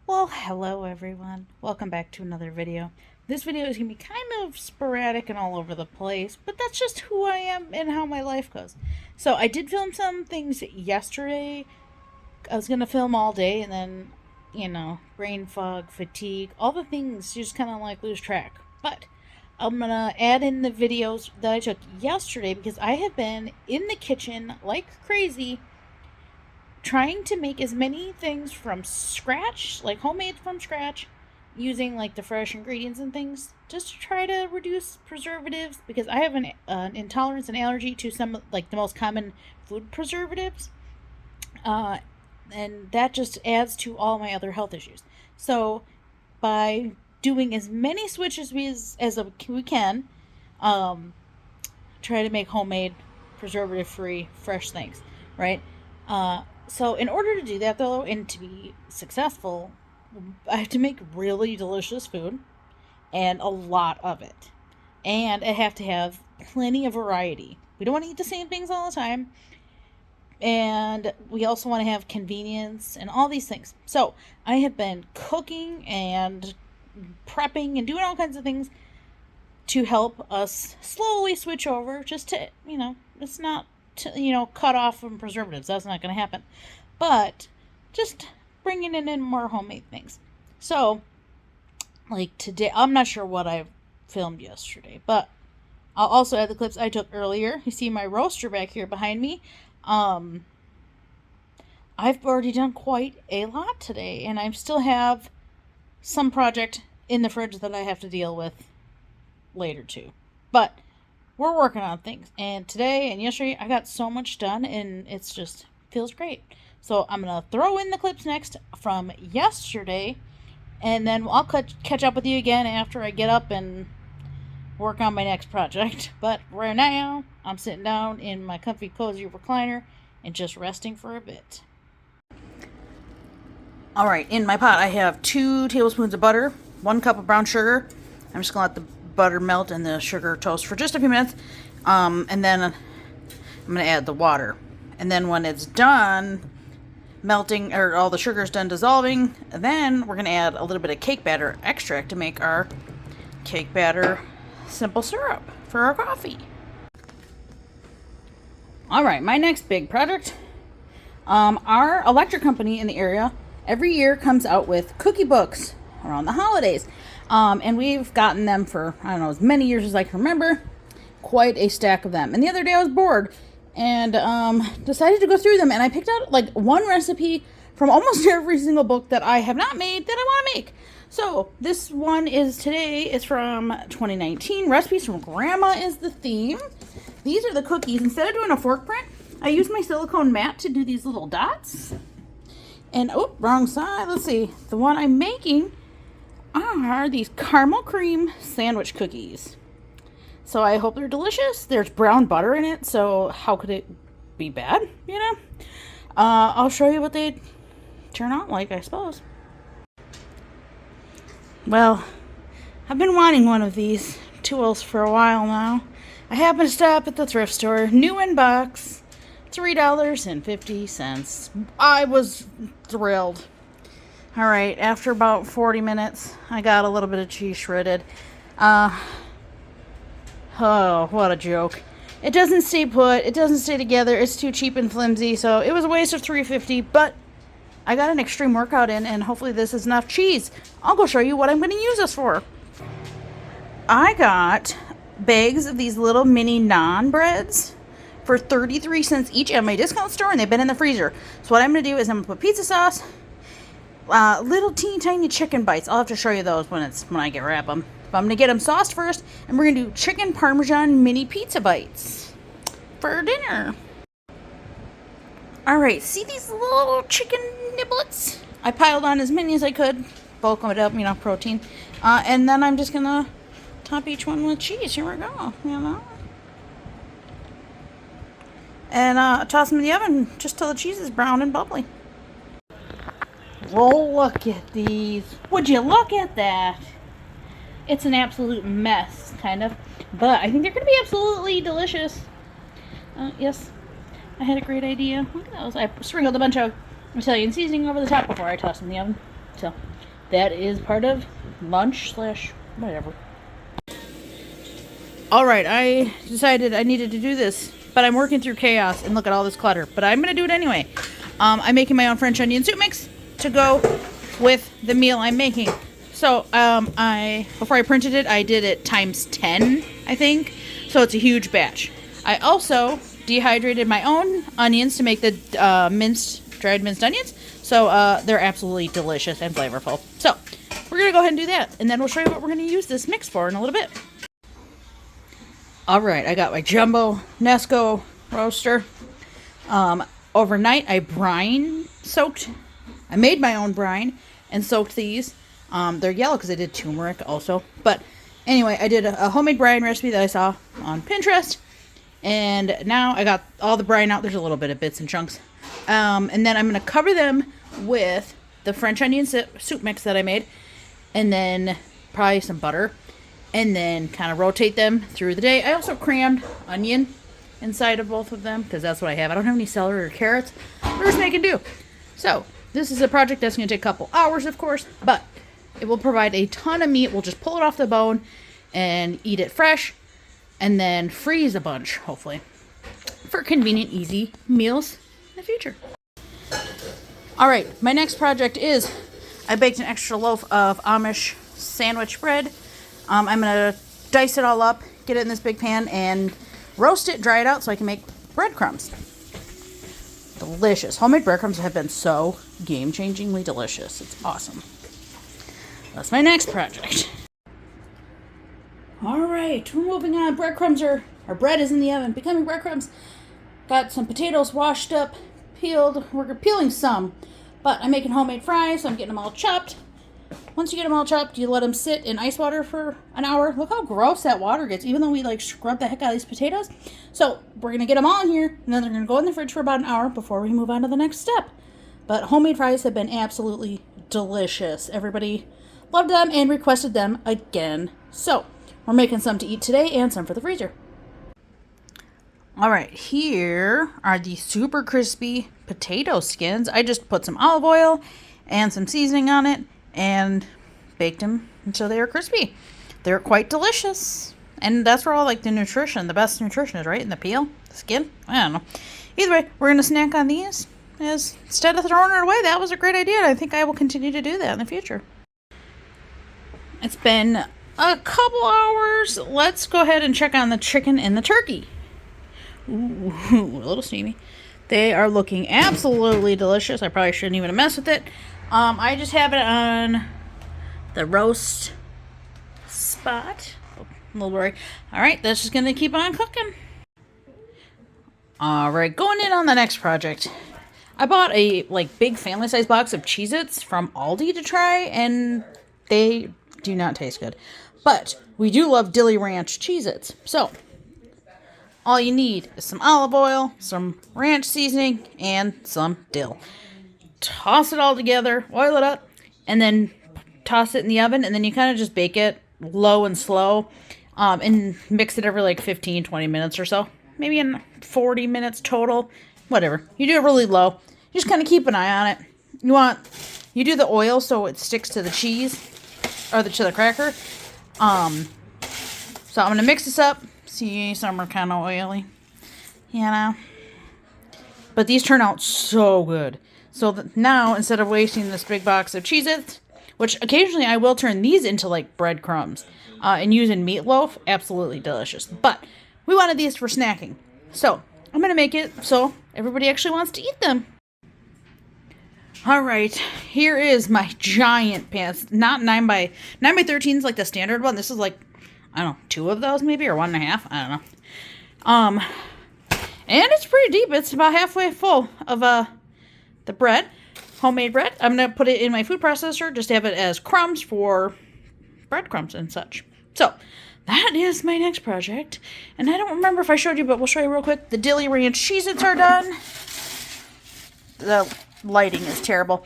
Well, hello everyone. Welcome back to another video. This video is going to be kind of sporadic and all over the place, but that's just who I am and how my life goes. So I did film some things yesterday. I was going to film all day and then, brain fog, fatigue, all the things, you just kind of like lose track. But I'm going to add in the videos that I took yesterday because I have been in the kitchen like crazy trying to make as many things from scratch, like homemade from scratch, using like the fresh ingredients and things, just to try to reduce preservatives because I have an intolerance and allergy to some like the most common food preservatives, and that just adds to all my other health issues. So by doing as many switches as we can, try to make homemade, preservative free, fresh things, right? So in order to do that though, and to be successful, I have to make really delicious food and a lot of it. And I have to have plenty of variety. We don't want to eat the same things all the time. And we also want to have convenience and all these things. So I have been cooking and prepping and doing all kinds of things to help us slowly switch over just to, it's not cut off from preservatives. That's not going to happen. But just bringing in more homemade things. So, like today, I'm not sure what I filmed yesterday, but I'll also add the clips I took earlier. You see my roaster back here behind me. I've already done quite a lot today, and I still have some project in the fridge that I have to deal with later too. But we're working on things, and today and yesterday I got so much done, and it's just feels great. So I'm gonna throw in the clips next from yesterday, and then I'll catch up with you again after I get up and work on my next project. But right now I'm sitting down in my comfy cozy recliner and just resting for a bit. All right, in my pot I have 2 tablespoons of butter, 1 cup of brown sugar. I'm just gonna let the butter melt and the sugar toast for just a few minutes, and then I'm gonna add the water. And then when it's done melting, or all the sugar's done dissolving, then we're gonna add a little bit of cake batter extract to make our cake batter simple syrup for our coffee. All right, my next big project. Our electric company in the area every year comes out with cookie books around the holidays. And we've gotten them for, I don't know, as many years as I can remember. Quite a stack of them. And the other day I was bored and decided to go through them. And I picked out like one recipe from almost every single book that I have not made that I want to make. So this one is from 2019. Recipes from Grandma is the theme. These are the cookies. Instead of doing a fork print, I used my silicone mat to do these little dots. And, oh, wrong side. Let's see. The one I'm making are these caramel cream sandwich cookies. So I hope they're delicious. There's brown butter in it, so how could it be bad, I'll show you what they turn out like, I suppose. Well, I've been wanting one of these tools for a while now. I happened to stop at the thrift store, new in box, $3.50. I was thrilled. All right, after about 40 minutes, I got a little bit of cheese shredded. Oh, what a joke. It doesn't stay put. It doesn't stay together. It's too cheap and flimsy, so it was a waste of $3.50, but I got an extreme workout in, and hopefully this is enough cheese. I'll go show you what I'm going to use this for. I got bags of these little mini naan breads for 33 cents each at my discount store, and they've been in the freezer. So what I'm going to do is I'm going to put pizza sauce, little teeny tiny chicken bites. I'll have to show you those when I get wrap them. But I'm going to get them sauced first, and we're going to do chicken parmesan mini pizza bites for dinner. All right, see these little chicken niblets? I piled on as many as I could, bulk it up, protein. And then I'm just going to top each one with cheese. Here we go, And toss them in the oven just till the cheese is brown and bubbly. Well, look at these. Would you look at that? It's an absolute mess, kind of. But I think they're going to be absolutely delicious. Yes, I had a great idea. Look at those. I sprinkled a bunch of Italian seasoning over the top before I tossed them in the oven. So, that is part of lunch slash whatever. Alright, I decided I needed to do this, but I'm working through chaos and look at all this clutter. But I'm going to do it anyway. I'm making my own French onion soup mix to go with the meal I'm making. So, before I printed it, I did it times 10, I think. So it's a huge batch. I also dehydrated my own onions to make the dried minced onions. So they're absolutely delicious and flavorful. So we're going to go ahead and do that. And then we'll show you what we're going to use this mix for in a little bit. Alright, I got my jumbo Nesco roaster. Overnight I I made my own brine and soaked these. They're yellow because I did turmeric also. But anyway, I did a homemade brine recipe that I saw on Pinterest. And now I got all the brine out. There's a little bit of bits and chunks. And then I'm going to cover them with the French onion soup mix that I made. And then probably some butter. And then kind of rotate them through the day. I also crammed onion inside of both of them because that's what I have. I don't have any celery or carrots. We're just making do. So this is a project that's going to take a couple hours, of course. But it will provide a ton of meat. We'll just pull it off the bone and eat it fresh. And then freeze a bunch, hopefully, for convenient, easy meals in the future. All right, my next project is I baked an extra loaf of Amish sandwich bread. I'm going to dice it all up, get it in this big pan, and roast it, dry it out so I can make breadcrumbs. Delicious. Homemade breadcrumbs have been so game-changingly delicious. It's awesome. That's my next project. All right, we're moving on. Our bread is in the oven, becoming breadcrumbs. Got some potatoes washed up, peeled. We're peeling some, but I'm making homemade fries, so I'm getting them all chopped. Once you get them all chopped, you let them sit in ice water for an hour. Look how gross that water gets, even though we scrub the heck out of these potatoes. So we're going to get them all in here, and then they're going to go in the fridge for about an hour before we move on to the next step. But homemade fries have been absolutely delicious. Everybody loved them and requested them again. So we're making some to eat today and some for the freezer. All right, here are the super crispy potato skins. I just put some olive oil and some seasoning on it and baked them until they are crispy. They're quite delicious. And that's where all the nutrition, the best nutrition is, right? In the peel, the skin. I don't know. Either way, we're going to snack on these instead of throwing it away. That was a great idea. I think I will continue to do that in the future. It's been a couple hours. Let's go ahead and check on the chicken and the turkey. Ooh, a little steamy. They are looking absolutely delicious. I probably shouldn't even mess with it. I just have it on the roast spot. Oh, a little worried. All right, that's just going to keep on cooking. All right, going in on the next project. I bought a big family size box of Cheez-Its from Aldi to try, and they do not taste good. But we do love Dilly Ranch Cheez-Its. So all you need is some olive oil, some ranch seasoning, and some dill. Toss it all together, oil it up, and then toss it in the oven, and then you kind of just bake it low and slow, and mix it every 15, 20 minutes or so. Maybe in 40 minutes total. Whatever. You do it really low. You just kind of keep an eye on it. You do the oil so it sticks to the cheese, or to the cracker. So I'm going to mix this up. See, some are kind of oily, But these turn out so good. So now, instead of wasting this big box of Cheez-Its, which occasionally I will turn these into breadcrumbs, and use in meatloaf, absolutely delicious. But we wanted these for snacking. So I'm going to make it so everybody actually wants to eat them. All right, here is my giant pans. Not 9 by 13 is the standard one. This is I don't know, 2 of those maybe, or 1.5. I don't know. And it's pretty deep. It's about halfway full of the bread, homemade bread. I'm going to put it in my food processor just to have it as crumbs for breadcrumbs and such. So that is my next project. And I don't remember if I showed you, but we'll show you real quick. The Dilly Ranch Cheez-Its are done. The lighting is terrible.